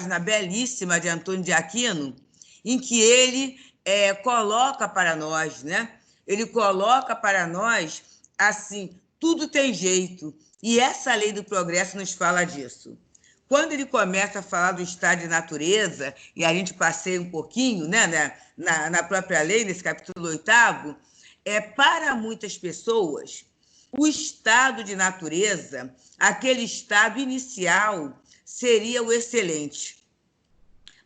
página belíssima de Antônio de Aquino, em que ele coloca para nós, né? Ele coloca para nós, assim, tudo tem jeito. E essa lei do progresso nos fala disso. Quando ele começa a falar do estado de natureza, e a gente passeia um pouquinho, né, na própria lei, nesse capítulo 8º, para muitas pessoas, o estado de natureza, aquele estado inicial, seria o excelente.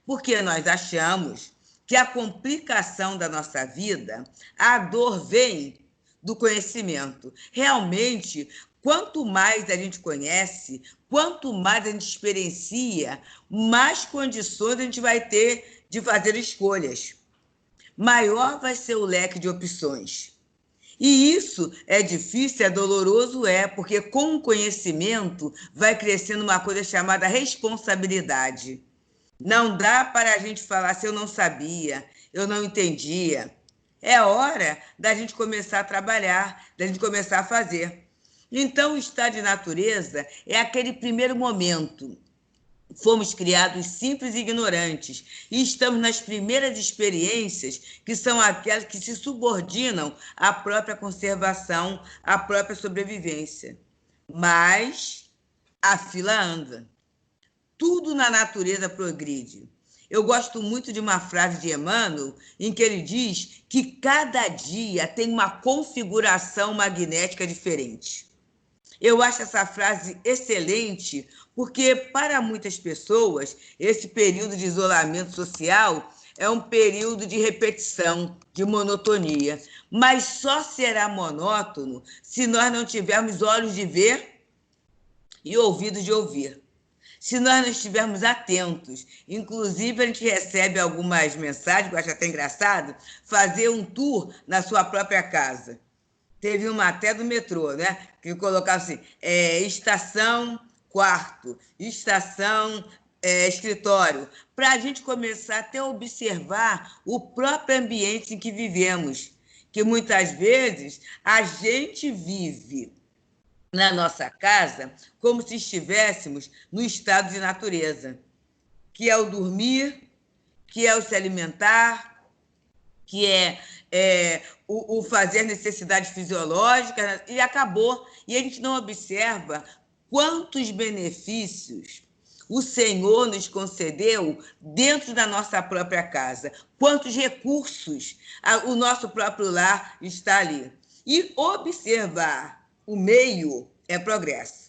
Porque nós achamos que a complicação da nossa vida, a dor vem do conhecimento. Realmente, quanto mais a gente conhece, quanto mais a gente experiencia, mais condições a gente vai ter de fazer escolhas. Maior vai ser o leque de opções. E isso é difícil, é doloroso, porque com o conhecimento vai crescendo uma coisa chamada responsabilidade. Não dá para a gente falar assim, eu não sabia, eu não entendia. É hora da gente começar a trabalhar, da gente começar a fazer. Então, o estado de natureza é aquele primeiro momento. Fomos criados simples e ignorantes e estamos nas primeiras experiências, que são aquelas que se subordinam à própria conservação, à própria sobrevivência. Mas a fila anda. Tudo na natureza progride. Eu gosto muito de uma frase de Emmanuel, em que ele diz que cada dia tem uma configuração magnética diferente. Eu acho essa frase excelente, porque para muitas pessoas, esse período de isolamento social é um período de repetição, de monotonia. Mas só será monótono se nós não tivermos olhos de ver e ouvidos de ouvir. Se nós não estivermos atentos. Inclusive, a gente recebe algumas mensagens, que eu acho até engraçado, fazer um tour na sua própria casa. Teve uma até do metrô, né? Que colocava assim, estação quarto, estação escritório, para a gente começar até a observar o próprio ambiente em que vivemos, que muitas vezes a gente vive na nossa casa como se estivéssemos no estado de natureza, que é o dormir, que é o se alimentar, que é o fazer necessidades fisiológicas, e acabou. E a gente não observa quantos benefícios o Senhor nos concedeu dentro da nossa própria casa, quantos recursos o nosso próprio lar está ali. E observar o meio é progresso.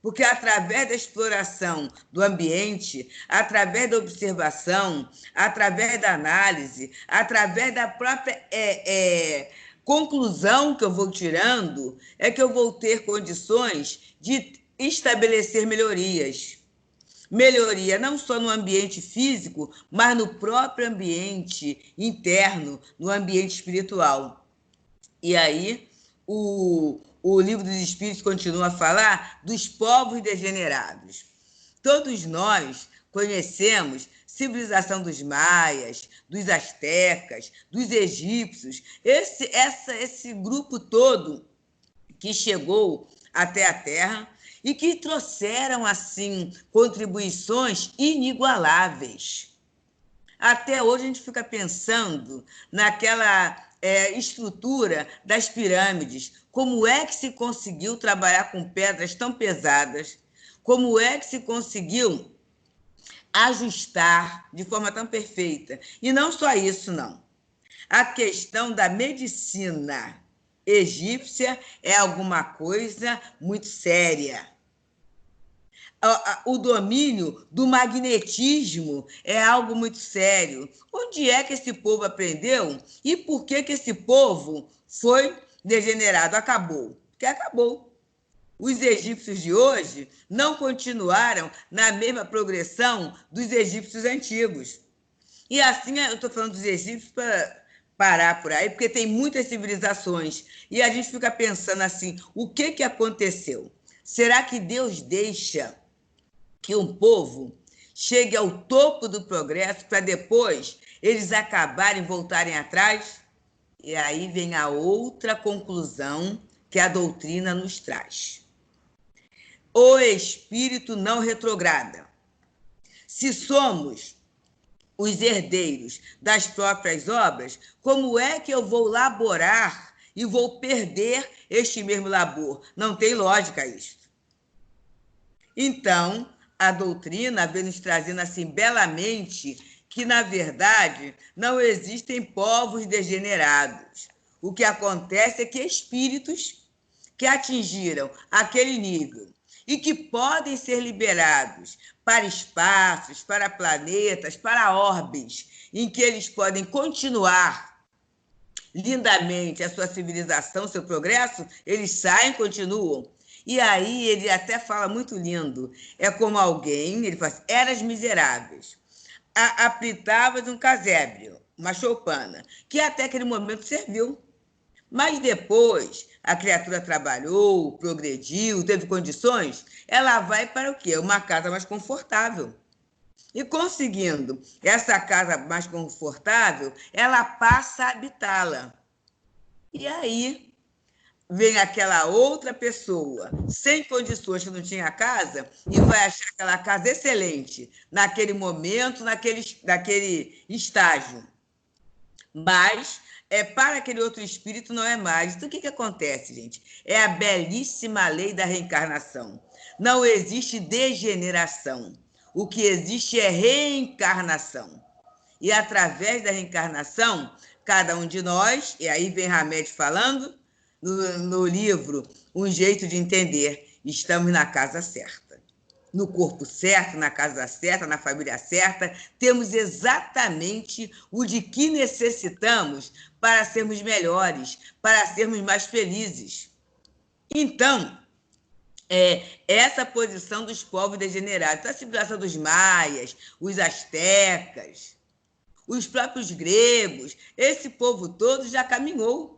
Porque através da exploração do ambiente, através da observação, através da análise, através da própria conclusão que eu vou tirando, é que eu vou ter condições de estabelecer melhorias. Melhoria não só no ambiente físico, mas no próprio ambiente interno, no ambiente espiritual. E aí, o Livro dos Espíritos continua a falar dos povos degenerados. Todos nós conhecemos civilização dos maias, dos astecas, dos egípcios, esse grupo todo que chegou até a Terra e que trouxeram, assim, contribuições inigualáveis. Até hoje a gente fica pensando naquela estrutura das pirâmides, como é que se conseguiu trabalhar com pedras tão pesadas, como é que se conseguiu ajustar de forma tão perfeita. E não só isso, não. A questão da medicina egípcia é alguma coisa muito séria. O domínio do magnetismo é algo muito sério. Onde é que esse povo aprendeu? E por que esse povo foi degenerado? Acabou. Porque acabou. Os egípcios de hoje não continuaram na mesma progressão dos egípcios antigos. E assim, eu estou falando dos egípcios para parar por aí, porque tem muitas civilizações. E a gente fica pensando assim, o que aconteceu? Será que Deus deixa que um povo chegue ao topo do progresso para depois eles acabarem e voltarem atrás? E aí vem a outra conclusão que a doutrina nos traz. O espírito não retrograda. Se somos os herdeiros das próprias obras, como é que eu vou laborar e vou perder este mesmo labor? Não tem lógica isso. Então, a doutrina vem nos trazendo assim belamente que, na verdade, não existem povos degenerados. O que acontece é que espíritos que atingiram aquele nível e que podem ser liberados para espaços, para planetas, para orbes, em que eles podem continuar lindamente a sua civilização, seu progresso, eles saem, continuam. E aí ele até fala muito lindo, é como alguém, ele fala assim, eras miseráveis, apitavas um casebre, uma choupana, que até aquele momento serviu. Mas depois a criatura trabalhou, progrediu, teve condições, ela vai para o quê? Uma casa mais confortável. E conseguindo essa casa mais confortável, ela passa a habitá-la. E aí vem aquela outra pessoa, sem condições, que não tinha casa, e vai achar aquela casa excelente, naquele momento, naquele estágio. Mas para aquele outro espírito não é mais. Então, o que acontece, gente? É a belíssima lei da reencarnação. Não existe degeneração. O que existe é reencarnação. E através da reencarnação, cada um de nós, e aí vem Hamed falando no livro Um Jeito de Entender, estamos na casa certa. No corpo certo, na casa certa, na família certa, temos exatamente o de que necessitamos para sermos melhores, para sermos mais felizes. Então, essa posição dos povos degenerados, a civilização dos maias, os astecas, os próprios gregos, esse povo todo já caminhou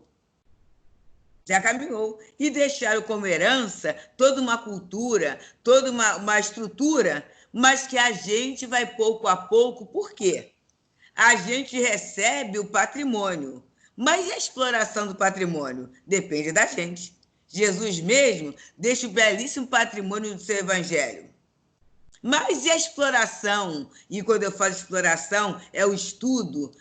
e deixaram como herança toda uma cultura, toda uma estrutura, mas que a gente vai pouco a pouco. Por quê? A gente recebe o patrimônio, mas e a exploração do patrimônio? Depende da gente. Jesus mesmo deixa o belíssimo patrimônio do seu evangelho. Mas e a exploração? E quando eu falo exploração, é o estudo,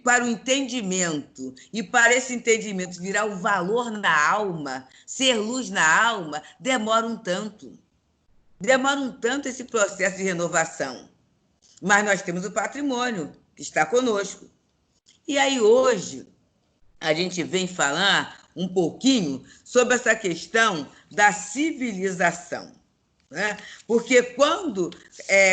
para o entendimento. E para esse entendimento virar o valor na alma, ser luz na alma, demora um tanto. Demora um tanto esse processo de renovação. Mas nós temos o patrimônio que está conosco. E aí hoje a gente vem falar um pouquinho sobre essa questão da civilização. Né? Porque quando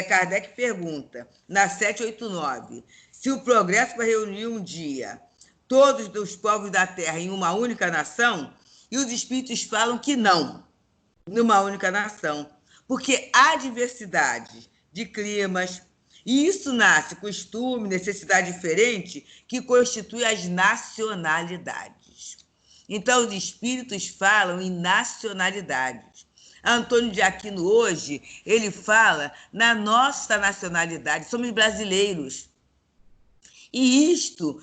Kardec pergunta, na 789, se o progresso vai reunir um dia todos os povos da Terra em uma única nação, e os espíritos falam que não, numa única nação, porque há diversidade de climas, e isso nasce costume, necessidade diferente, que constitui as nacionalidades. Então, os espíritos falam em nacionalidades. Antônio de Aquino, hoje, ele fala na nossa nacionalidade, somos brasileiros. E isto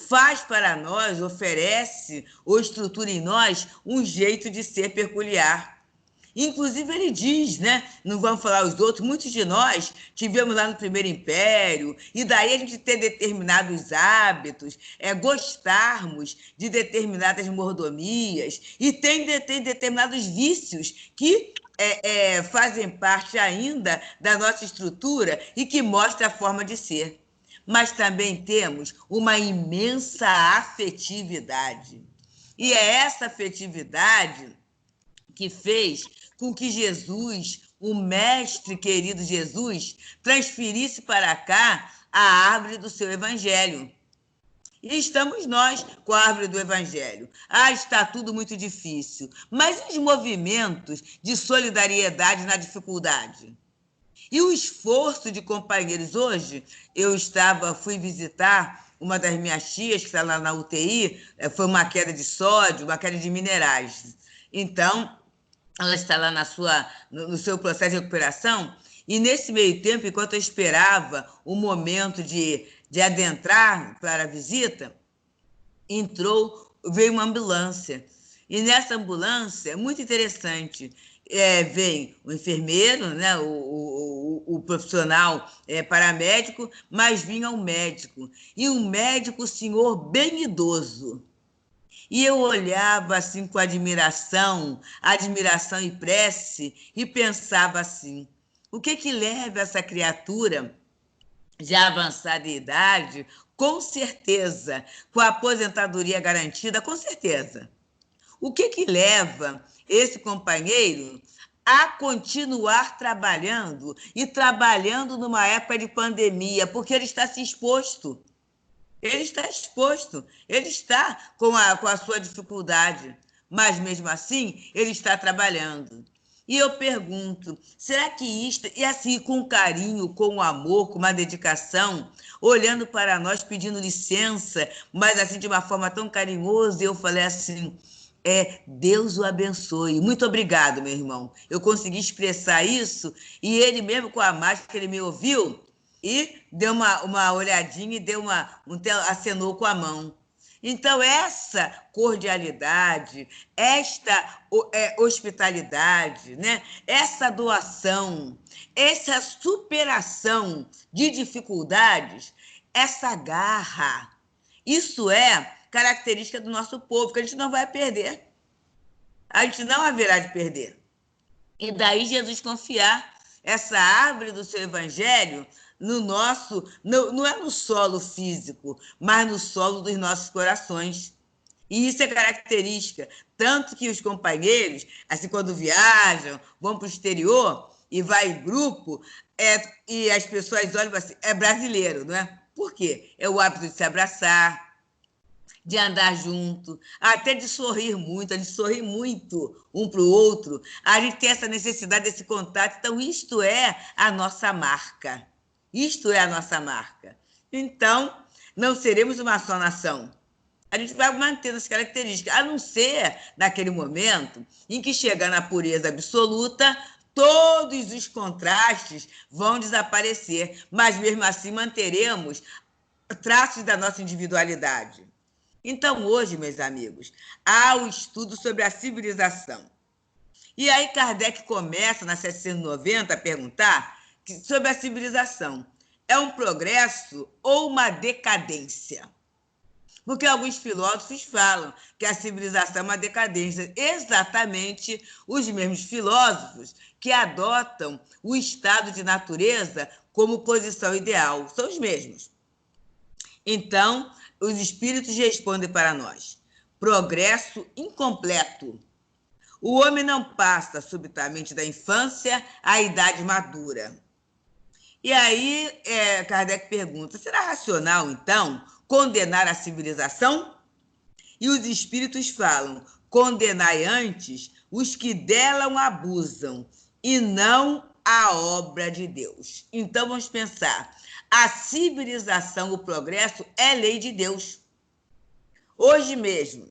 faz para nós, oferece ou estrutura em nós um jeito de ser peculiar. Inclusive, ele diz, né? Não vamos falar os outros, muitos de nós tivemos lá no Primeiro Império, e daí a gente ter determinados hábitos, gostarmos de determinadas mordomias, e tem determinados vícios que fazem parte ainda da nossa estrutura e que mostra a forma de ser. Mas também temos uma imensa afetividade. E é essa afetividade que fez com que Jesus, o mestre querido Jesus, transferisse para cá a árvore do seu evangelho. E estamos nós com a árvore do evangelho. Está tudo muito difícil. Mas os movimentos de solidariedade na dificuldade? E o esforço de companheiros? Hoje, fui visitar uma das minhas tias, que está lá na UTI, foi uma queda de sódio, uma queda de minerais. Então, ela está lá no seu processo de recuperação, e nesse meio tempo, enquanto eu esperava o momento de adentrar para a visita, veio uma ambulância. E nessa ambulância, muito interessante, vem o enfermeiro, né, o profissional paramédico, mas vinha um médico. E um médico, senhor bem idoso. E eu olhava assim com admiração e prece, e pensava assim, o que leva essa criatura já avançada em idade, com certeza, com a aposentadoria garantida, com certeza. O que leva esse companheiro a continuar trabalhando e trabalhando numa época de pandemia? Porque ele está se exposto. Ele está exposto, ele está com a sua dificuldade, mas mesmo assim ele está trabalhando. E eu pergunto, será que isto, e assim, com carinho, com amor, com uma dedicação, olhando para nós, pedindo licença, mas assim, de uma forma tão carinhosa, eu falei assim, Deus o abençoe. Muito obrigado, meu irmão. Eu consegui expressar isso, e ele mesmo com a máscara, ele me ouviu, e deu uma olhadinha e acenou com a mão. Então, essa cordialidade, esta hospitalidade, né? Essa doação, essa superação de dificuldades, essa garra, isso é característica do nosso povo, que a gente não vai perder. A gente não haverá de perder. E daí Jesus confiar essa árvore do seu evangelho no nosso, não é no solo físico, mas no solo dos nossos corações. E isso é característica, tanto que os companheiros, assim, quando viajam, vão para o exterior e vai em grupo, e as pessoas olham assim, é brasileiro, não é? Por quê? É o hábito de se abraçar, de andar junto, até de sorrir muito, a gente sorri muito um para o outro, a gente tem essa necessidade desse contato, então isto é a nossa marca. Isto é a nossa marca. Então, não seremos uma só nação. A gente vai manter as características, a não ser naquele momento em que chegar na pureza absoluta, todos os contrastes vão desaparecer, mas mesmo assim manteremos traços da nossa individualidade. Então, hoje, meus amigos, há o estudo sobre a civilização. E aí Kardec começa, na 790, a perguntar sobre a civilização. É um progresso ou uma decadência? Porque alguns filósofos falam que a civilização é uma decadência. Exatamente os mesmos filósofos que adotam o estado de natureza como posição ideal. São os mesmos. Então, os espíritos respondem para nós. Progresso incompleto. O homem não passa subitamente da infância à idade madura. E aí, Kardec pergunta, será racional, então, condenar a civilização? E os espíritos falam, condenai antes os que dela abusam, e não a obra de Deus. Então, vamos pensar, a civilização, o progresso, é lei de Deus. Hoje mesmo,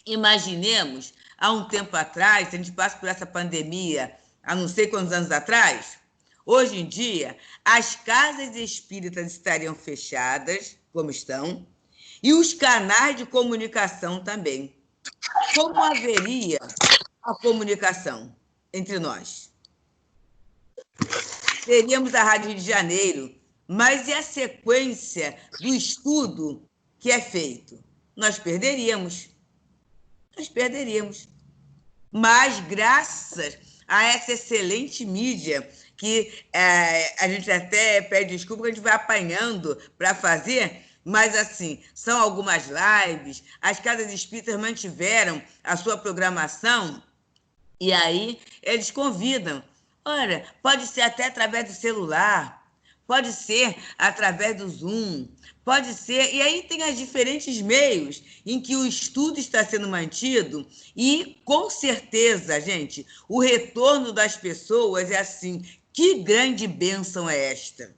imaginemos, há um tempo atrás, se a gente passa por essa pandemia, há não sei quantos anos atrás, hoje em dia, as casas espíritas estariam fechadas, como estão, e os canais de comunicação também. Como haveria a comunicação entre nós? Teríamos a Rádio Rio de Janeiro, mas e a sequência do estudo que é feito? Nós perderíamos. Mas, graças a essa excelente mídia, que a gente até pede desculpa, que a gente vai apanhando para fazer, mas, assim, são algumas lives, as casas espíritas mantiveram a sua programação, e aí eles convidam. Olha, pode ser até através do celular, pode ser através do Zoom, pode ser... E aí tem os diferentes meios em que o estudo está sendo mantido e, com certeza, gente, o retorno das pessoas é assim, que grande bênção é esta?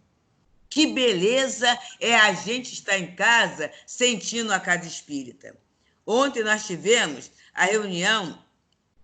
Que beleza é a gente estar em casa sentindo a casa espírita. Ontem nós tivemos a reunião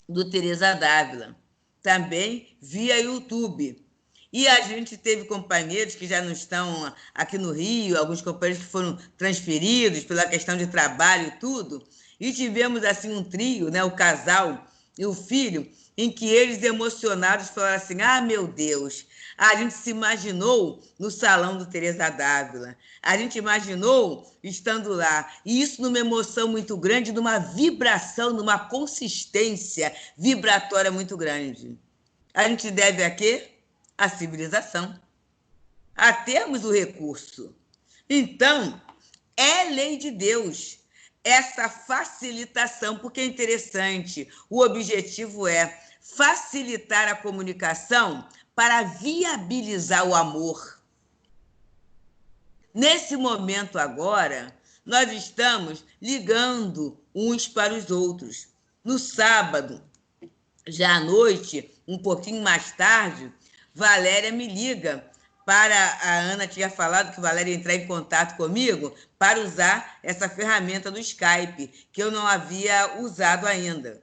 do Teresa Dávila, também via YouTube. E a gente teve companheiros que já não estão aqui no Rio, alguns companheiros que foram transferidos pela questão de trabalho e tudo, e tivemos assim um trio, né, o casal e o filho, em que eles, emocionados, falaram assim: ah, meu Deus, a gente se imaginou no salão do Teresa d'Ávila, a gente imaginou estando lá, e isso numa emoção muito grande, numa vibração, numa consistência vibratória muito grande. A gente deve a quê? A civilização, a termos o recurso. Então, é lei de Deus essa facilitação, porque é interessante. O objetivo é facilitar a comunicação para viabilizar o amor. Nesse momento agora, nós estamos ligando uns para os outros. No sábado, já à noite, um pouquinho mais tarde, Valéria me liga para... A Ana tinha falado que Valéria ia entrar em contato comigo para usar essa ferramenta do Skype, que eu não havia usado ainda.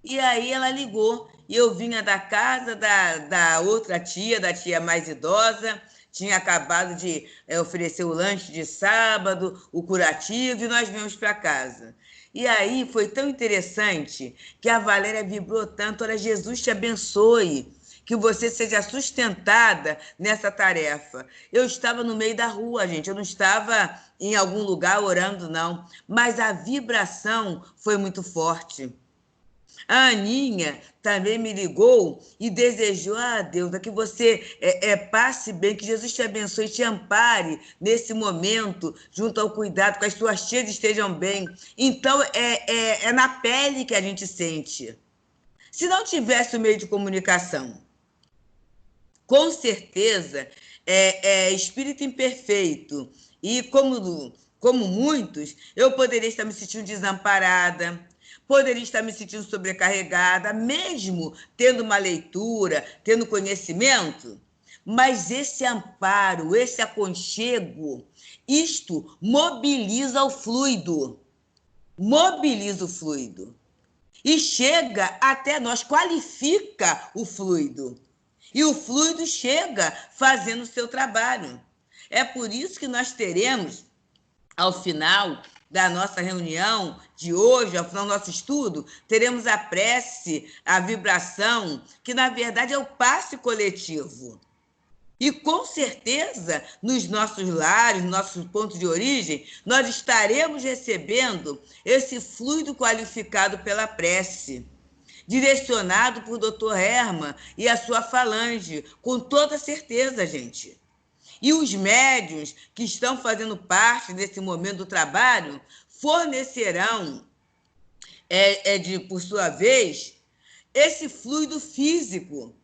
E aí ela ligou, e eu vinha da casa da outra tia, da tia mais idosa, tinha acabado de oferecer o lanche de sábado, o curativo, e nós viemos para casa. E aí foi tão interessante que a Valéria vibrou tanto: olha, Jesus te abençoe, que você seja sustentada nessa tarefa. Eu estava no meio da rua, gente, eu não estava em algum lugar orando, não, mas a vibração foi muito forte. A Aninha também me ligou e desejou: ah, Deus, que você passe bem, que Jesus te abençoe e te ampare nesse momento, junto ao cuidado, que as suas tias estejam bem. Então, é na pele que a gente sente. Se não tivesse o meio de comunicação, com certeza, espírito imperfeito, e como muitos, eu poderia estar me sentindo desamparada, poderia estar me sentindo sobrecarregada, mesmo tendo uma leitura, tendo conhecimento, mas esse amparo, esse aconchego, isto mobiliza o fluido, e chega até nós, qualifica o fluido, e o fluido chega fazendo o seu trabalho. É por isso que nós teremos, ao final da nossa reunião de hoje, ao final do nosso estudo, teremos a prece, a vibração, que na verdade é o passe coletivo. E com certeza, nos nossos lares, nossos pontos de origem, nós estaremos recebendo esse fluido qualificado pela prece, direcionado por Dr. Herman e a sua falange, com toda certeza, gente. E os médiuns que estão fazendo parte desse momento do trabalho fornecerão, por sua vez, esse fluido físico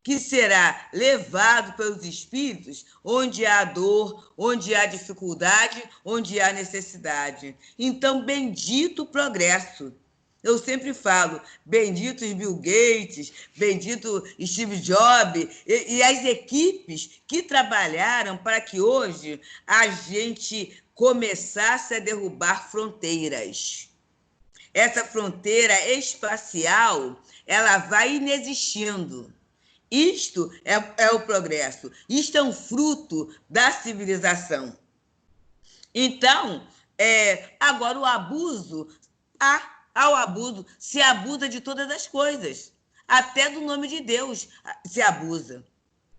que será levado pelos espíritos onde há dor, onde há dificuldade, onde há necessidade. Então, bendito o progresso. Eu sempre falo, benditos Bill Gates, bendito Steve Jobs e as equipes que trabalharam para que hoje a gente começasse a derrubar fronteiras. Essa fronteira espacial, ela vai inexistindo. Isto é o progresso. Isto é um fruto da civilização. Então, agora o abuso... Ao abuso, se abusa de todas as coisas, até do nome de Deus se abusa.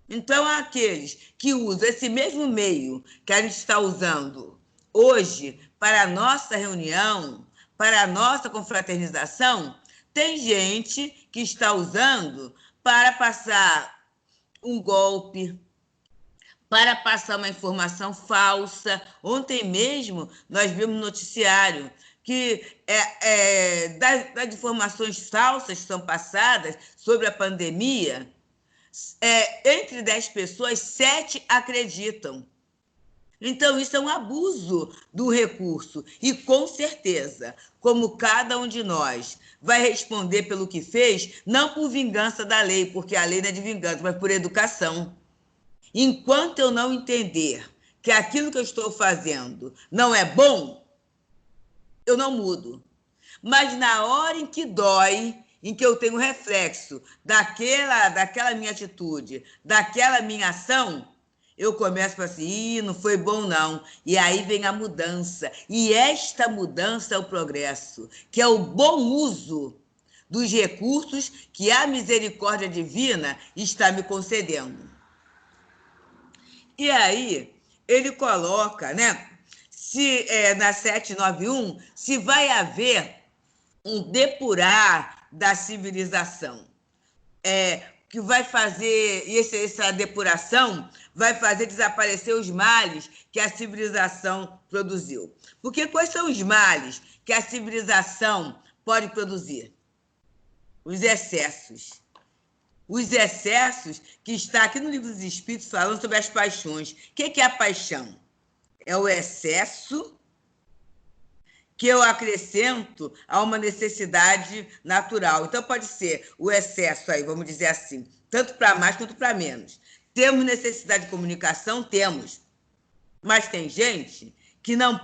Então, aqueles que usam esse mesmo meio que a gente está usando hoje para a nossa reunião, para a nossa confraternização, tem gente que está usando para passar um golpe, para passar uma informação falsa. Ontem mesmo nós vimos no noticiário que das informações falsas que são passadas sobre a pandemia, entre 10 pessoas, 7 acreditam. Então, isso é um abuso do recurso. E, com certeza, como cada um de nós vai responder pelo que fez, não por vingança da lei, porque a lei não é de vingança, mas por educação. Enquanto eu não entender que aquilo que eu estou fazendo não é bom, eu não mudo. Mas na hora em que dói, em que eu tenho reflexo daquela minha atitude, daquela minha ação, eu começo a assim, não foi bom não. E aí vem a mudança. E esta mudança é o progresso, que é o bom uso dos recursos que a misericórdia divina está me concedendo. E aí, ele coloca, né? Se na 791, se vai haver um depurar da civilização, que vai fazer, essa depuração vai fazer desaparecer os males que a civilização produziu. Porque quais são os males que a civilização pode produzir? Os excessos. Os excessos que está aqui no Livro dos Espíritos falando sobre as paixões. O que é a paixão? É o excesso que eu acrescento a uma necessidade natural. Então, pode ser o excesso aí, vamos dizer assim, tanto para mais quanto para menos. Temos necessidade de comunicação? Temos. Mas tem gente que não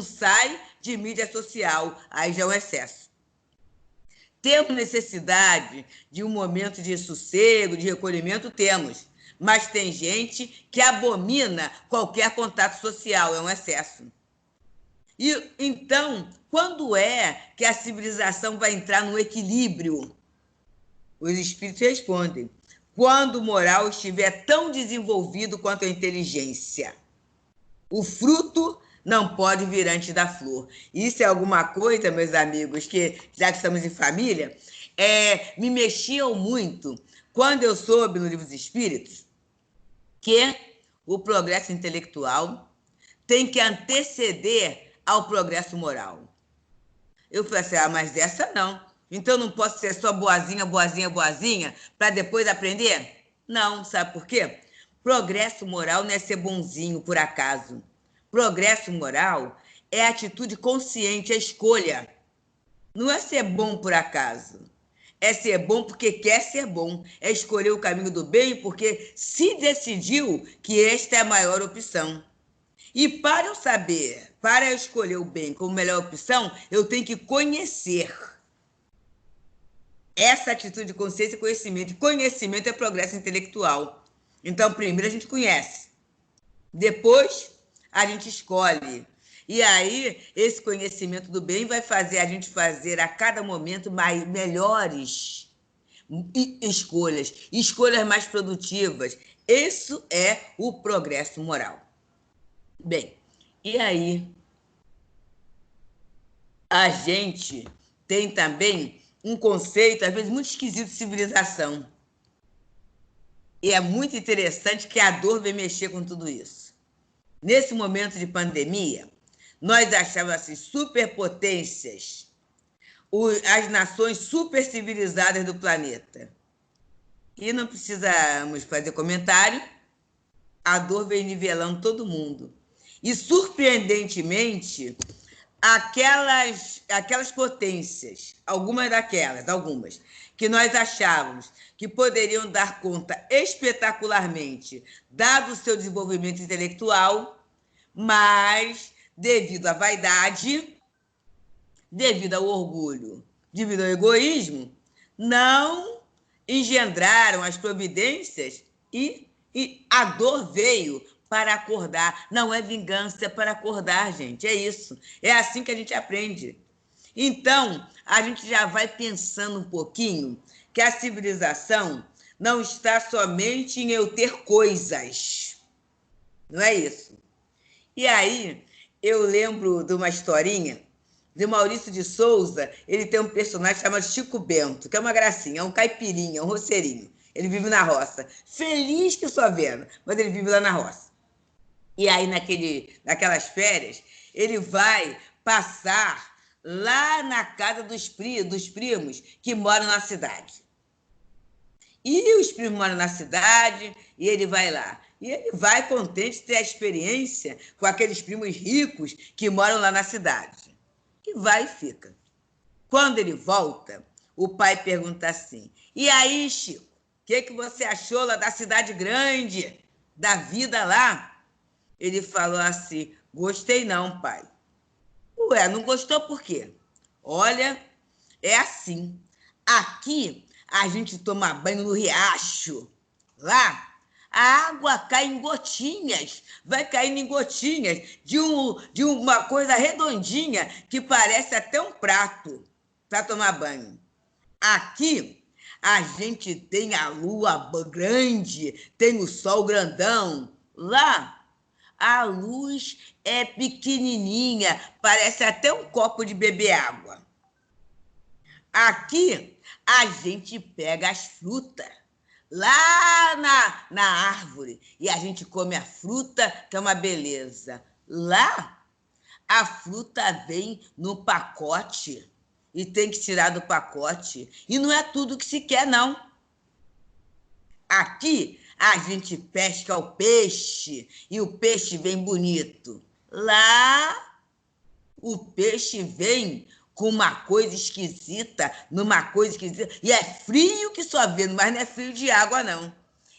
sai de mídia social, aí já é um excesso. Temos necessidade de um momento de sossego, de recolhimento? Temos. Mas tem gente que abomina qualquer contato social, é um excesso. E, então, quando é que a civilização vai entrar no equilíbrio? Os espíritos respondem: quando o moral estiver tão desenvolvido quanto a inteligência. O fruto não pode vir antes da flor. Isso é alguma coisa, meus amigos, que, já que estamos em família, me mexiam muito quando eu soube no Livro dos Espíritos que o progresso intelectual tem que anteceder ao progresso moral. Eu falei assim, mas essa não. Então não posso ser só boazinha, para depois aprender? Não, sabe por quê? Progresso moral não é ser bonzinho por acaso. Progresso moral é atitude consciente, é escolha. Não é ser bom por acaso. É ser bom porque quer ser bom. É escolher o caminho do bem porque se decidiu que esta é a maior opção. E para eu saber, para eu escolher o bem como melhor opção, eu tenho que conhecer. Essa atitude de consciência e conhecimento. Conhecimento é progresso intelectual. Então, primeiro a gente conhece. Depois, a gente escolhe. E aí, esse conhecimento do bem vai fazer a gente fazer a cada momento melhores escolhas mais produtivas. Isso é o progresso moral. Bem, e aí a gente tem também um conceito, às vezes, muito esquisito de civilização. E é muito interessante que a dor vem mexer com tudo isso. Nesse momento de pandemia, nós achávamos assim, superpotências, as nações super civilizadas do planeta. E não precisamos fazer comentário, a dor vem nivelando todo mundo. E, surpreendentemente, aquelas potências, algumas, que nós achávamos que poderiam dar conta espetacularmente, dado o seu desenvolvimento intelectual, mas, devido à vaidade, devido ao orgulho, devido ao egoísmo, não engendraram as providências e a dor veio para acordar. Não é vingança, é para acordar, gente. É isso. É assim que a gente aprende. Então, a gente já vai pensando um pouquinho que a civilização não está somente em eu ter coisas. Não é isso. E aí, eu lembro de uma historinha de Maurício de Souza. Ele tem um personagem chamado Chico Bento, que é uma gracinha, é um caipirinha, um roceirinho. Ele vive na roça. Feliz que só vendo, mas ele vive lá na roça. E aí, naquelas férias, ele vai passar lá na casa dos primos que moram na cidade. E os primos moram na cidade e ele vai lá. E ele vai contente de ter a experiência com aqueles primos ricos que moram lá na cidade. E vai e fica. Quando ele volta, o pai pergunta assim, e aí, Chico, o que você achou lá da cidade grande, da vida lá? Ele falou assim, gostei não, pai. Ué, não gostou por quê? Olha, é assim, aqui a gente toma banho no riacho. Lá, a água cai em gotinhas, vai caindo em gotinhas de uma coisa redondinha que parece até um prato para tomar banho. Aqui a gente tem a lua grande, tem o sol grandão. Lá a luz é pequenininha, parece até um copo de beber água. Aqui a gente pega as frutas lá na árvore e a gente come a fruta, que é uma beleza. Lá a fruta vem no pacote e tem que tirar do pacote. E não é tudo que se quer, não. Aqui a gente pesca o peixe e o peixe vem bonito. Lá o peixe vem com uma coisa esquisita, numa coisa esquisita, e é frio que só vê, mas não é frio de água, não.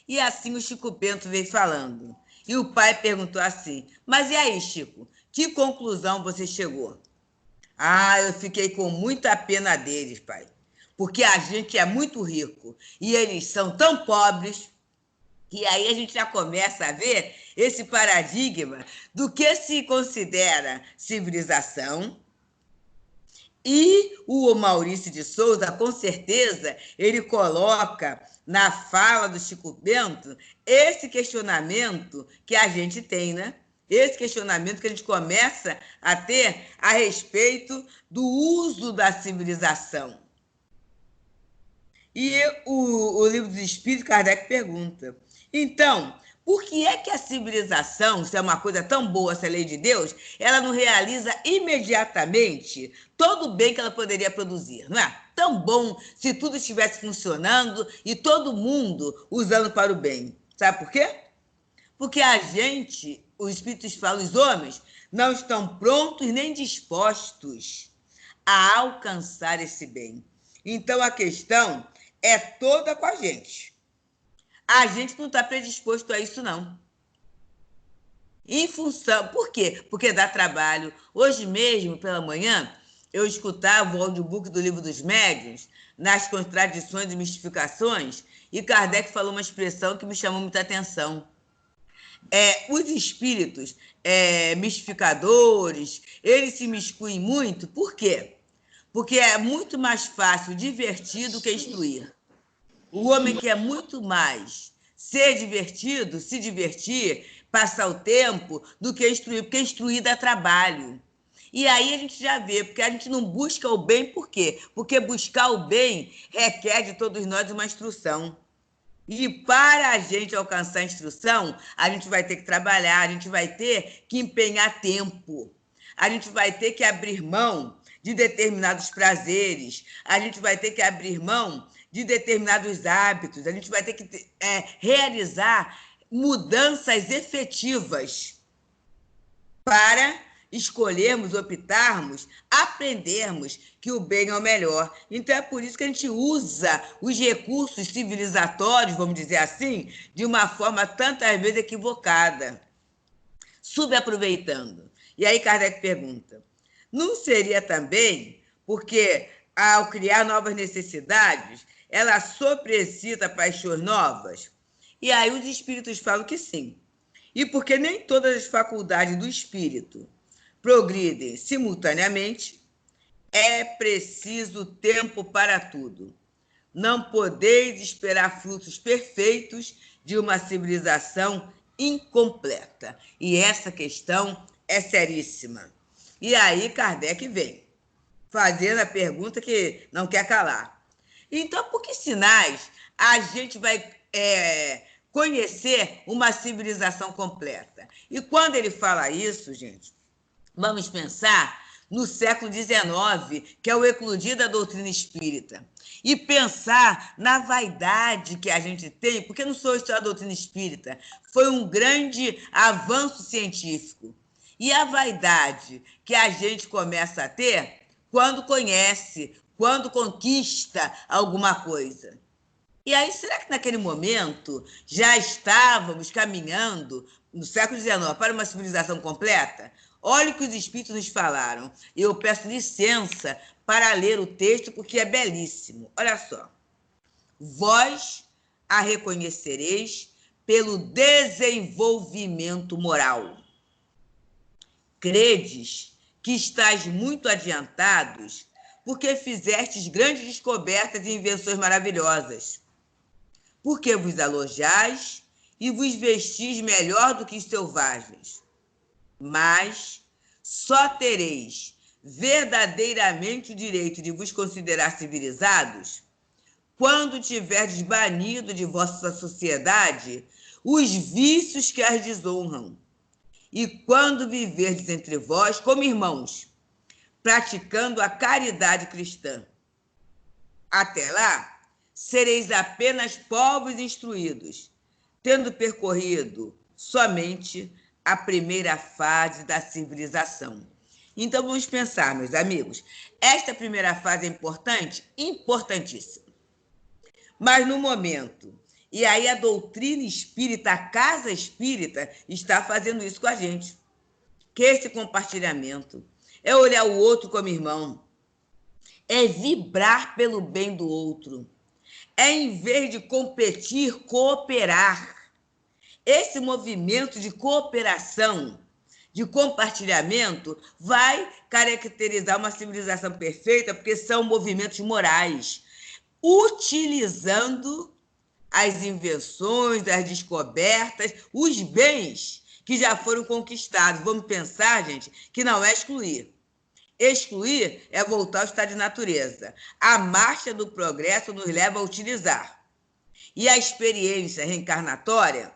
E assim o Chico Bento veio falando. E o pai perguntou assim, mas e aí, Chico, que conclusão você chegou? Ah, eu fiquei com muita pena deles, pai, porque a gente é muito rico e eles são tão pobres. E aí a gente já começa a ver esse paradigma do que se considera civilização. E o Maurício de Souza, com certeza, ele coloca na fala do Chico Bento esse questionamento que a gente tem, né? Esse questionamento que a gente começa a ter a respeito do uso da civilização. E o Livro dos Espíritos, Kardec pergunta, então, por que é que a civilização, se é uma coisa tão boa, se é lei de Deus, ela não realiza imediatamente todo o bem que ela poderia produzir, não é? Tão bom se tudo estivesse funcionando e todo mundo usando para o bem. Sabe por quê? Porque a gente, os espíritos falam, os homens, não estão prontos nem dispostos a alcançar esse bem. Então, a questão é toda com a gente. A gente não está predisposto a isso, não. Em função... Por quê? Porque dá trabalho. Hoje mesmo, pela manhã, eu escutava o audiobook do Livro dos Médiuns, nas contradições e mistificações, e Kardec falou uma expressão que me chamou muita atenção. Os espíritos mistificadores, eles se miscuem muito. Por quê? Porque é muito mais fácil divertir do que instruir. O homem quer muito mais ser divertido, se divertir, passar o tempo, do que instruir, porque instruir dá trabalho. E aí a gente já vê, porque a gente não busca o bem, por quê? Porque buscar o bem requer de todos nós uma instrução. E para a gente alcançar a instrução, a gente vai ter que trabalhar, a gente vai ter que empenhar tempo, a gente vai ter que abrir mão de determinados prazeres, a gente vai ter que abrir mão de determinados hábitos, a gente vai ter que realizar mudanças efetivas para escolhermos, optarmos, aprendermos que o bem é o melhor. Então, é por isso que a gente usa os recursos civilizatórios, vamos dizer assim, de uma forma tantas vezes equivocada, subaproveitando. E aí Kardec pergunta, não seria também porque, ao criar novas necessidades, ela soprecita paixões novas? E aí os espíritos falam que sim. E porque nem todas as faculdades do espírito progridem simultaneamente, é preciso tempo para tudo. Não podeis esperar frutos perfeitos de uma civilização incompleta. E essa questão é seríssima. E aí Kardec vem, fazendo a pergunta que não quer calar. Então, por que sinais a gente vai conhecer uma civilização completa? E quando ele fala isso, gente, vamos pensar no século XIX, que é o eclodir da doutrina espírita, e pensar na vaidade que a gente tem, porque não sou só a doutrina espírita, foi um grande avanço científico. E a vaidade que a gente começa a ter quando conhece, quando conquista alguma coisa. E aí, será que naquele momento já estávamos caminhando, no século XIX, para uma civilização completa? Olha o que os espíritos nos falaram. Eu peço licença para ler o texto, porque é belíssimo. Olha só. Vós a reconhecereis pelo desenvolvimento moral. Credes que estáis muito adiantados, porque fizestes grandes descobertas e invenções maravilhosas. Porque vos alojais e vos vestis melhor do que os selvagens. Mas só tereis verdadeiramente o direito de vos considerar civilizados quando tiverdes banido de vossa sociedade os vícios que as desonram, e quando viverdes entre vós como irmãos, praticando a caridade cristã. Até lá, sereis apenas povos instruídos, tendo percorrido somente a primeira fase da civilização. Então, vamos pensar, meus amigos, esta primeira fase é importante? Importantíssima. Mas no momento, e aí a doutrina espírita, a casa espírita, está fazendo isso com a gente. Que esse compartilhamento é olhar o outro como irmão, é vibrar pelo bem do outro, é, em vez de competir, cooperar. Esse movimento de cooperação, de compartilhamento, vai caracterizar uma civilização perfeita, porque são movimentos morais, utilizando as invenções, as descobertas, os bens que já foram conquistados. Vamos pensar, gente, que não é excluir. Excluir é voltar ao estado de natureza. A marcha do progresso nos leva a utilizar. E a experiência reencarnatória,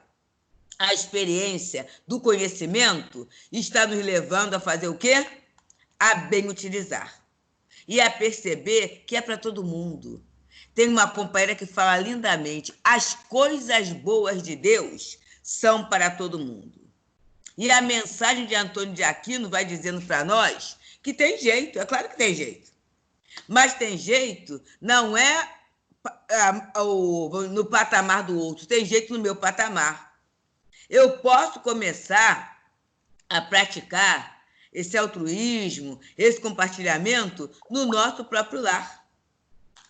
a experiência do conhecimento, está nos levando a fazer o quê? A bem utilizar. E a perceber que é para todo mundo. Tem uma companheira que fala lindamente: as coisas boas de Deus são para todo mundo. E a mensagem de Antônio de Aquino vai dizendo para nós que tem jeito, é claro que tem jeito. Mas tem jeito não é no patamar do outro, tem jeito no meu patamar. Eu posso começar a praticar esse altruísmo, esse compartilhamento no nosso próprio lar.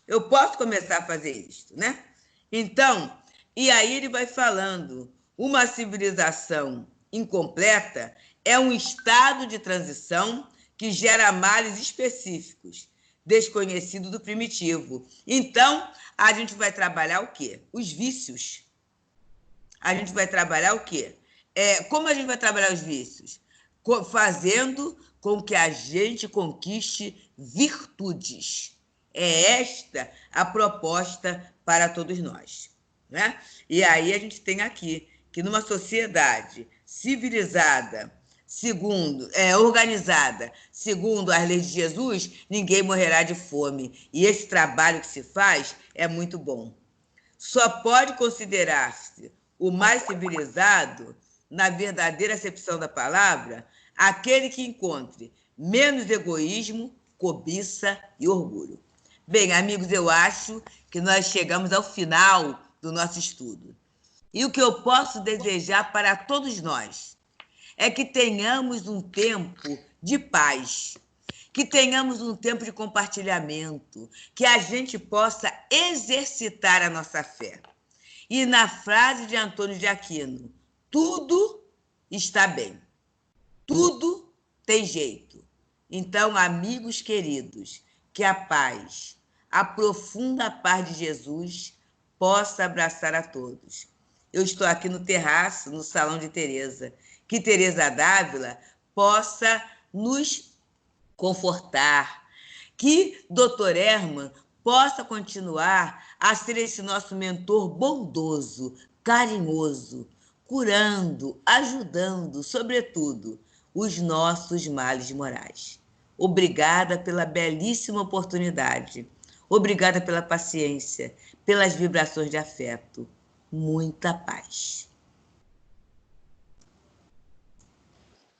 Eu posso começar a fazer isso, né? Então, e aí ele vai falando, uma civilização incompleta é um estado de transição que gera males específicos, desconhecido do primitivo. Então, a gente vai trabalhar o quê? Os vícios. A gente vai trabalhar o quê? Como a gente vai trabalhar os vícios? Fazendo com que a gente conquiste virtudes. É esta a proposta para todos nós, né? E aí a gente tem aqui que numa sociedade civilizada, organizada, segundo as leis de Jesus, ninguém morrerá de fome. E esse trabalho que se faz é muito bom. Só pode considerar-se o mais civilizado, na verdadeira acepção da palavra, aquele que encontre menos egoísmo, cobiça e orgulho. Bem, amigos, eu acho que nós chegamos ao final do nosso estudo. E o que eu posso desejar para todos nós é que tenhamos um tempo de paz, que tenhamos um tempo de compartilhamento, que a gente possa exercitar a nossa fé. E na frase de Antônio de Aquino, tudo está bem, tudo tem jeito. Então, amigos queridos, que a paz, a profunda paz de Jesus, possa abraçar a todos. Eu estou aqui no terraço, no Salão de Teresa. Que Teresa d'Ávila possa nos confortar, que Dr. Hermann possa continuar a ser esse nosso mentor bondoso, carinhoso, curando, ajudando, sobretudo, os nossos males morais. Obrigada pela belíssima oportunidade. Obrigada pela paciência, pelas vibrações de afeto. Muita paz.